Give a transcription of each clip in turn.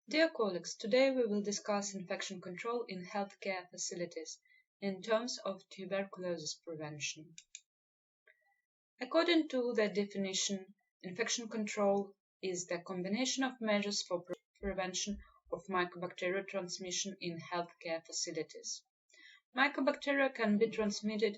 Dear colleagues, today we will discuss infection control in healthcare facilities in terms of tuberculosis prevention. According to the definition, infection control is the combination of measures for prevention of mycobacterial transmission in healthcare facilities. Mycobacteria can be transmitted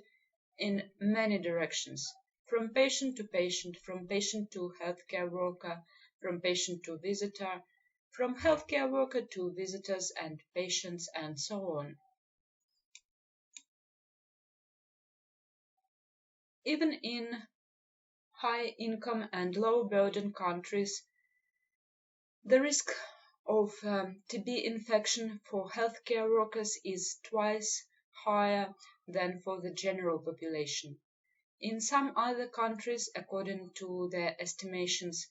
in many directions, from patient to patient, from patient to healthcare worker, from patient to visitor, from healthcare worker to visitors and patients, and so on. Even in high-income and low-burden countries, the risk of TB infection for healthcare workers is twice higher than for the general population. In some other countries, according to their estimations,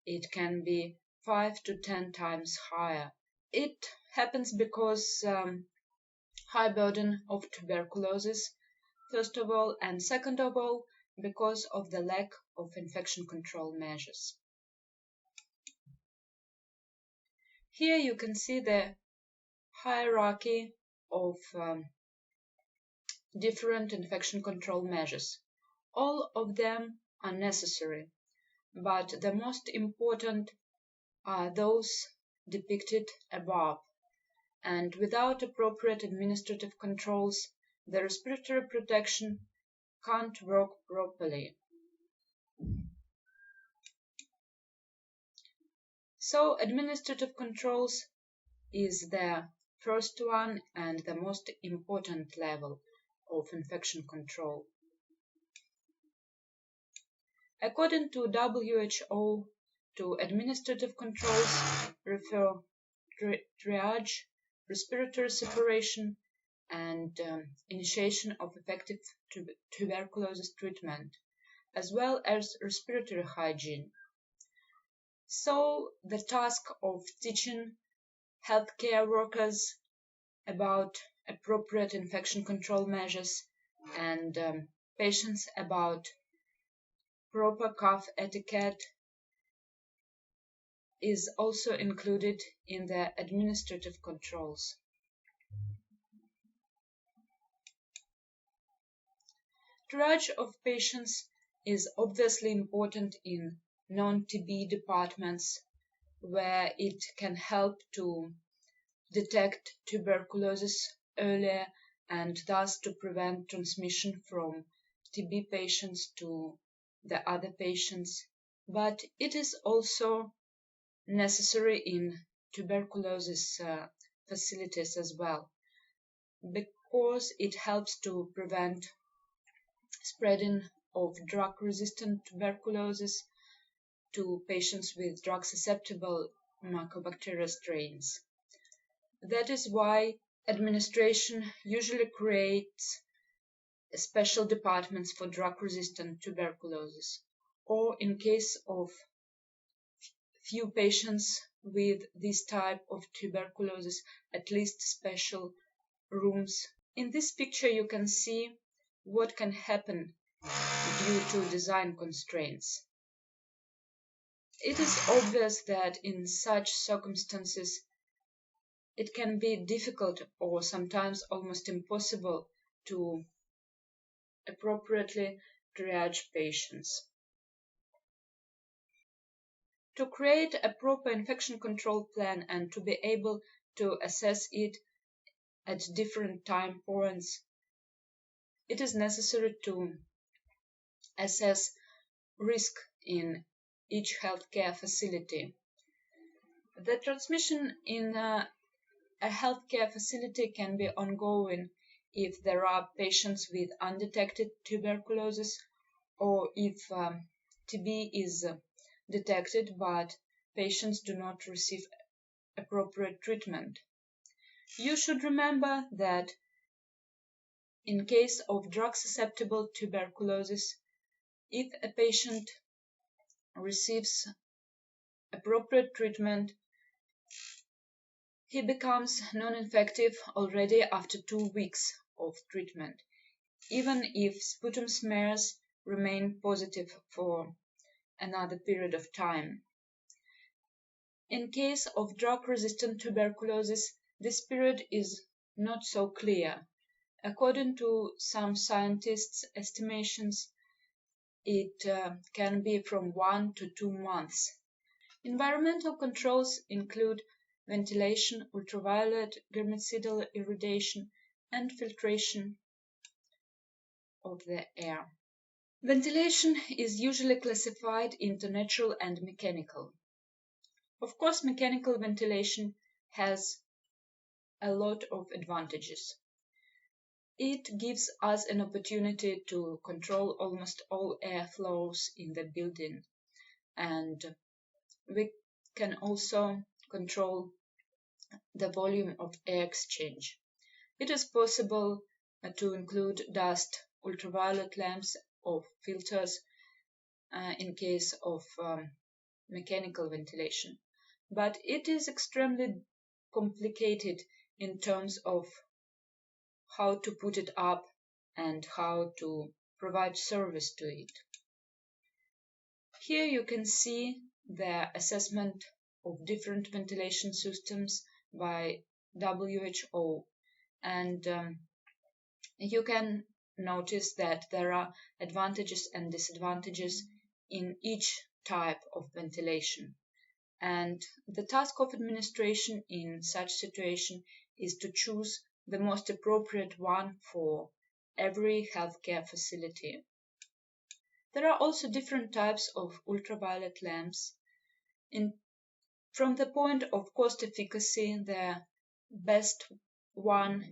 it can be 5 to 10 times higher. It happens because high burden of tuberculosis, first of all, and second of all, because of the lack of infection control measures. Here you can see the hierarchy of different infection control measures. All of them are necessary, but the most important are those depicted above, and without appropriate administrative controls, the respiratory protection can't work properly. So administrative controls is the first one and the most important level of infection control. According to WHO, to administrative controls refer triage, respiratory separation, and initiation of effective tuberculosis treatment, as well as respiratory hygiene. So the task of teaching healthcare workers about appropriate infection control measures and patients about proper cough etiquette is also included in the administrative controls. Triage of patients is obviously important in non-TB departments, where it can help to detect tuberculosis earlier and thus to prevent transmission from TB patients to the other patients. But it is also necessary in tuberculosis facilities as well, because it helps to prevent spreading of drug-resistant tuberculosis to patients with drug-susceptible mycobacterial strains. That is why administration usually creates special departments for drug-resistant tuberculosis, or in case of few patients with this type of tuberculosis, at least special rooms. In this picture you can see what can happen due to design constraints. It is obvious that in such circumstances it can be difficult or sometimes almost impossible to appropriately triage patients. To create a proper infection control plan and to be able to assess it at different time points, it is necessary to assess risk in each healthcare facility. The transmission in a healthcare facility can be ongoing if there are patients with undetected tuberculosis, or if TB is detected but patients do not receive appropriate treatment. You should remember that in case of drug-susceptible tuberculosis, if a patient receives appropriate treatment, he becomes non-infective already after 2 weeks of treatment, even if sputum smears remain positive for another period of time. In case of drug-resistant tuberculosis, this period is not so clear. According to some scientists' estimations, it can be from 1 to 2 months. Environmental controls include ventilation, ultraviolet, germicidal irradiation, and filtration of the air. Ventilation is usually classified into natural and mechanical. Of course, mechanical ventilation has a lot of advantages. It gives us an opportunity to control almost all air flows in the building, and we can also control the volume of air exchange. It is possible to include dust, ultraviolet lamps, or filters in case of mechanical ventilation. But it is extremely complicated in terms of how to put it up and how to provide service to it. Here you can see the assessment of different ventilation systems by WHO, and you can notice that there are advantages and disadvantages in each type of ventilation. And the task of administration in such situation is to choose the most appropriate one for every healthcare facility. There are also different types of ultraviolet lamps. From the point of cost efficacy, the best one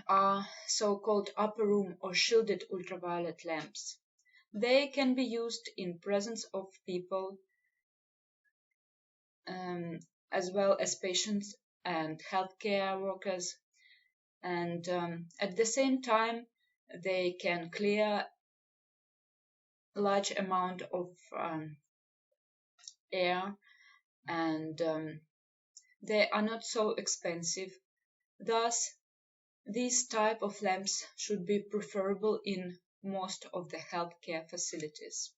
are so-called upper room or shielded ultraviolet lamps. They can be used in presence of people as well as patients and healthcare workers, and at the same time they can clear a large amount of air, and they are not so expensive. Thus, these type of lamps should be preferable in most of the healthcare facilities.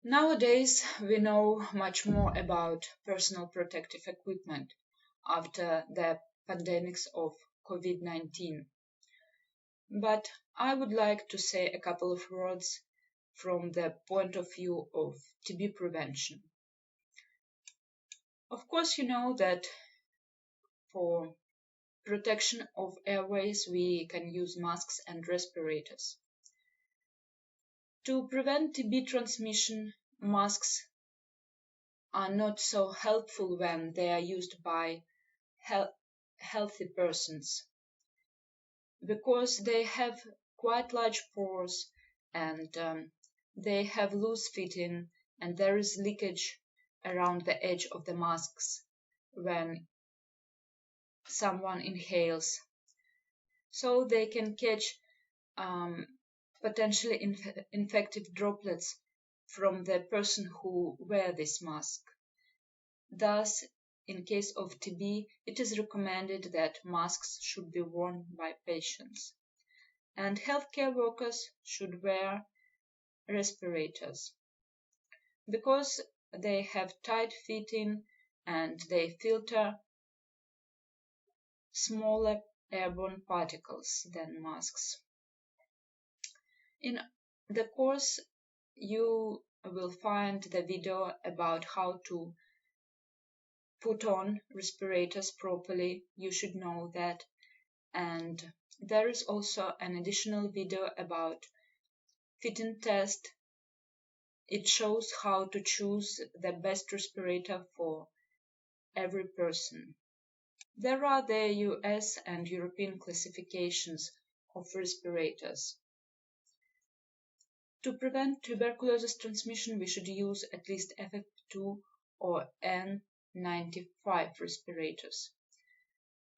Nowadays, we know much more about personal protective equipment after the pandemics of COVID-19. But I would like to say a couple of words from the point of view of TB prevention. Of course, you know that for protection of airways, we can use masks and respirators. To prevent TB transmission, masks are not so helpful when they are used by healthy persons, because they have quite large pores and they have loose fitting, and there is leakage around the edge of the masks when someone inhales. So they can catch potentially infected droplets from the person who wears this mask. Thus, in case of TB, it is recommended that masks should be worn by patients, and healthcare workers should wear respirators because they have tight fitting and they filter smaller airborne particles than masks. In the course, you will find the video about how to put on respirators properly. You should know that. And there is also an additional video about fitting test. It shows how to choose the best respirator for every person. There are the US and European classifications of respirators. To prevent tuberculosis transmission, we should use at least FFP2 or N95 respirators.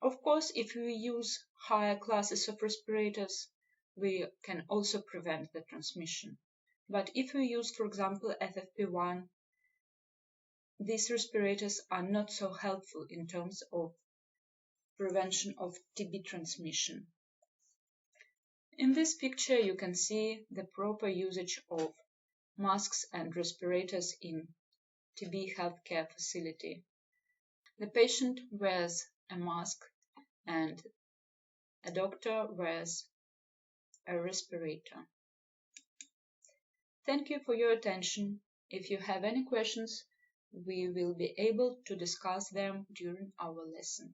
Of course, if we use higher classes of respirators, we can also prevent the transmission. But if we use, for example, FFP1, these respirators are not so helpful in terms of prevention of TB transmission. In this picture, you can see the proper usage of masks and respirators in TB healthcare facility. The patient wears a mask and a doctor wears a respirator. Thank you for your attention. If you have any questions, we will be able to discuss them during our lesson.